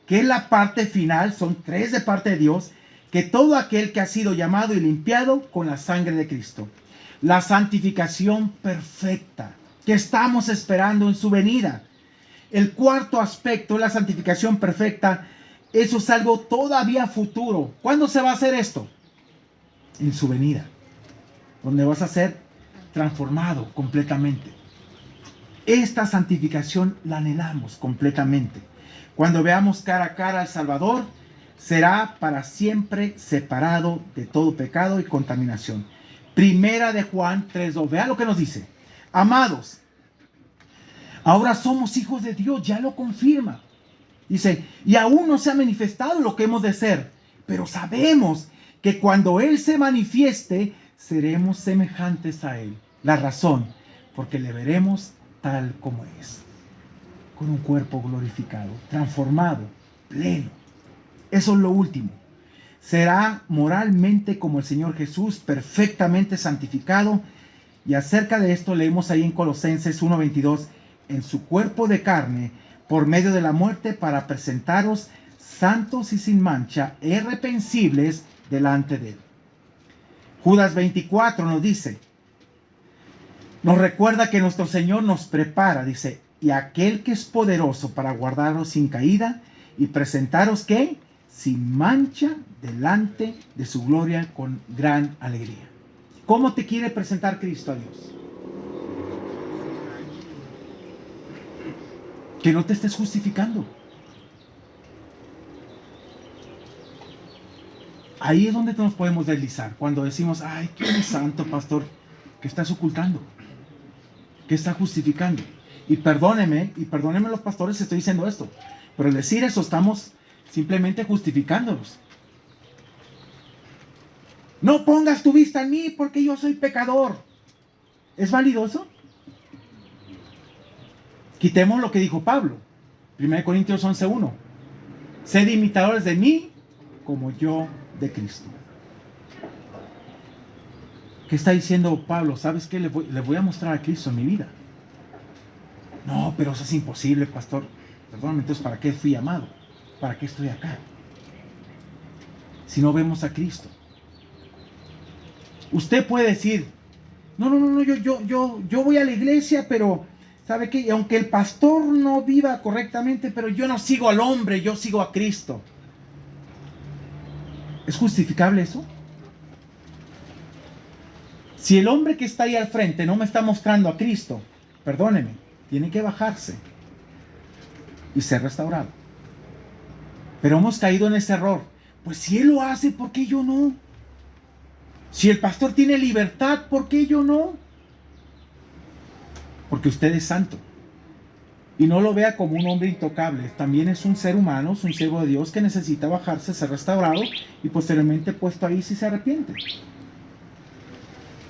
que es la parte final, son 3 de parte de Dios, que todo aquel que ha sido llamado y limpiado con la sangre de Cristo. La santificación perfecta, que estamos esperando en su venida. El cuarto aspecto es la santificación perfecta. Eso es algo todavía futuro. ¿Cuándo se va a hacer esto? En su venida, donde vas a ser transformado completamente. Esta santificación la anhelamos completamente. Cuando veamos cara a cara al Salvador, será para siempre separado de todo pecado y contaminación. Primera de Juan 3:2. Vea lo que nos dice. Amados, ahora somos hijos de Dios, ya lo confirma. Dice, y aún no se ha manifestado lo que hemos de ser, pero sabemos que cuando Él se manifieste, seremos semejantes a Él. La razón, porque le veremos tal como es, con un cuerpo glorificado, transformado, pleno. Eso es lo último. Será moralmente como el Señor Jesús, perfectamente santificado. Y acerca de esto leemos ahí en Colosenses 1:22, en su cuerpo de carne, por medio de la muerte, para presentaros santos y sin mancha, irreprensibles delante de Él. Judas 24 nos dice, nos recuerda que nuestro Señor nos prepara, dice, y aquel que es poderoso para guardaros sin caída y presentaros, ¿qué? Sin mancha delante de su gloria con gran alegría. ¿Cómo te quiere presentar Cristo a Dios? Que no te estés justificando. Ahí es donde nos podemos deslizar. Cuando decimos, ay, qué santo pastor, ¿qué estás ocultando? ¿Qué está justificando? Y perdónenme los pastores si estoy diciendo esto, pero al decir eso estamos simplemente justificándonos. No pongas tu vista en mí porque yo soy pecador. ¿Es válido eso? Quitemos lo que dijo Pablo, 1 Corintios 11:1. Sed imitadores de mí como yo de Cristo. ¿Qué está diciendo Pablo? ¿Sabes qué? Le voy a mostrar a Cristo en mi vida. No, pero eso es imposible, pastor. Perdóname, entonces, ¿para qué fui llamado? ¿Para qué estoy acá? Si no vemos a Cristo. Usted puede decir, no, yo voy a la iglesia, pero ¿sabe qué? Y aunque el pastor no viva correctamente, pero yo no sigo al hombre, yo sigo a Cristo. ¿Es justificable eso? Si el hombre que está ahí al frente no me está mostrando a Cristo, perdóneme, tiene que bajarse y ser restaurado. Pero hemos caído en ese error. Pues si él lo hace, ¿por qué yo no? Si el pastor tiene libertad, ¿por qué yo no? Porque usted es santo. Y no lo vea como un hombre intocable. También es un ser humano, es un siervo de Dios que necesita bajarse, ser restaurado y posteriormente puesto ahí si se arrepiente.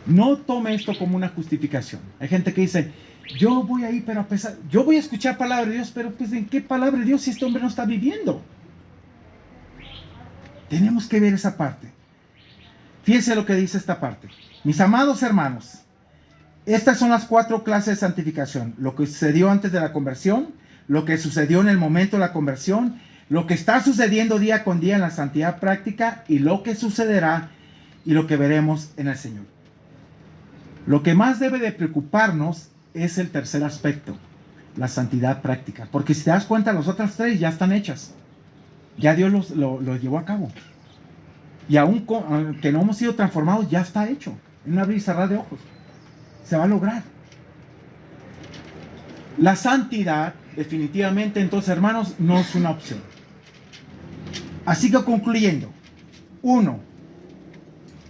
No tome esto como una justificación. Hay gente que dice, yo voy ahí, pero a pesar, yo voy a escuchar palabra de Dios, pero pues ¿en qué palabra de Dios si este hombre no está viviendo? Tenemos que ver esa parte. Fíjense lo que dice esta parte. Mis amados hermanos, estas son las 4 clases de santificación. Lo que sucedió antes de la conversión, lo que sucedió en el momento de la conversión, lo que está sucediendo día con día en la santidad práctica y lo que sucederá y lo que veremos en el Señor. Lo que más debe de preocuparnos es el tercer aspecto, la santidad práctica. Porque si te das cuenta, las otras tres ya están hechas. Ya Dios lo llevó a cabo. Y aunque no hemos sido transformados, ya está hecho. En un abrir y cerrar de ojos. Se va a lograr. La santidad, definitivamente, entonces, hermanos, no es una opción. Así que concluyendo. 1.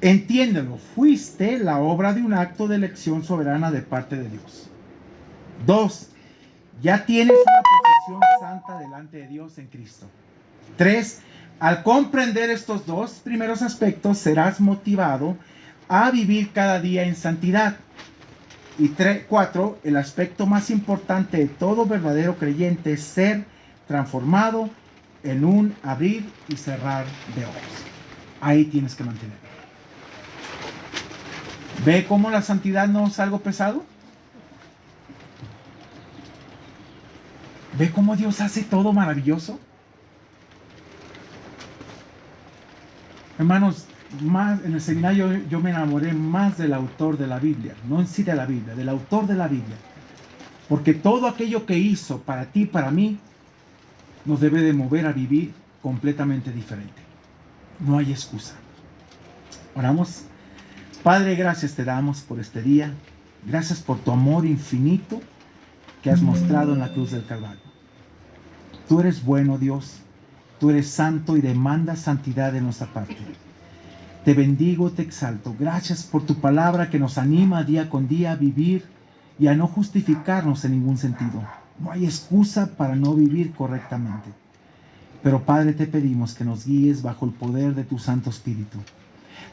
Entiéndelo, fuiste la obra de un acto de elección soberana de parte de Dios. 2. Ya tienes una posición santa delante de Dios en Cristo. 3. Al comprender estos dos primeros aspectos, serás motivado a vivir cada día en santidad. Y 4. El aspecto más importante de todo verdadero creyente es ser transformado en un abrir y cerrar de ojos. Ahí tienes que mantenerlo. ¿Ve cómo la santidad no es algo pesado? ¿Ve cómo Dios hace todo maravilloso? Hermanos, más en el seminario yo me enamoré más del autor de la Biblia, no en sí de la Biblia, del autor de la Biblia. Porque todo aquello que hizo para ti, para mí, nos debe de mover a vivir completamente diferente. No hay excusa. Oramos. Padre, gracias te damos por este día. Gracias por tu amor infinito que has mostrado en la cruz del Calvario. Tú eres bueno, Dios. Tú eres santo y demandas santidad de nuestra parte. Te bendigo, te exalto. Gracias por tu palabra que nos anima día con día a vivir y a no justificarnos en ningún sentido. No hay excusa para no vivir correctamente. Pero Padre, te pedimos que nos guíes bajo el poder de tu Santo Espíritu.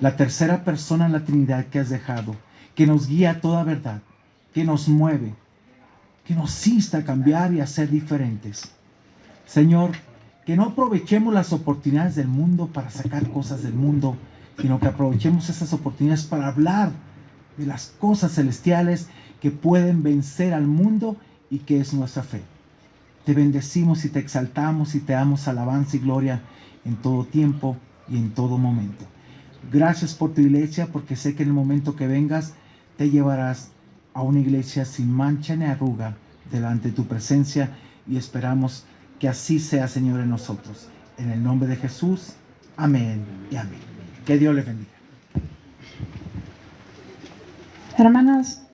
La tercera persona en la Trinidad que has dejado, que nos guía a toda verdad, que nos mueve, que nos insta a cambiar y a ser diferentes. Señor, que no aprovechemos las oportunidades del mundo para sacar cosas del mundo, sino que aprovechemos esas oportunidades para hablar de las cosas celestiales que pueden vencer al mundo y que es nuestra fe. Te bendecimos y te exaltamos y te damos alabanza y gloria en todo tiempo y en todo momento. Gracias por tu iglesia, porque sé que en el momento que vengas te llevarás a una iglesia sin mancha ni arruga delante de tu presencia, y esperamos que así sea, Señor, en nosotros. En el nombre de Jesús, amén y amén. Que Dios les bendiga. Hermanas,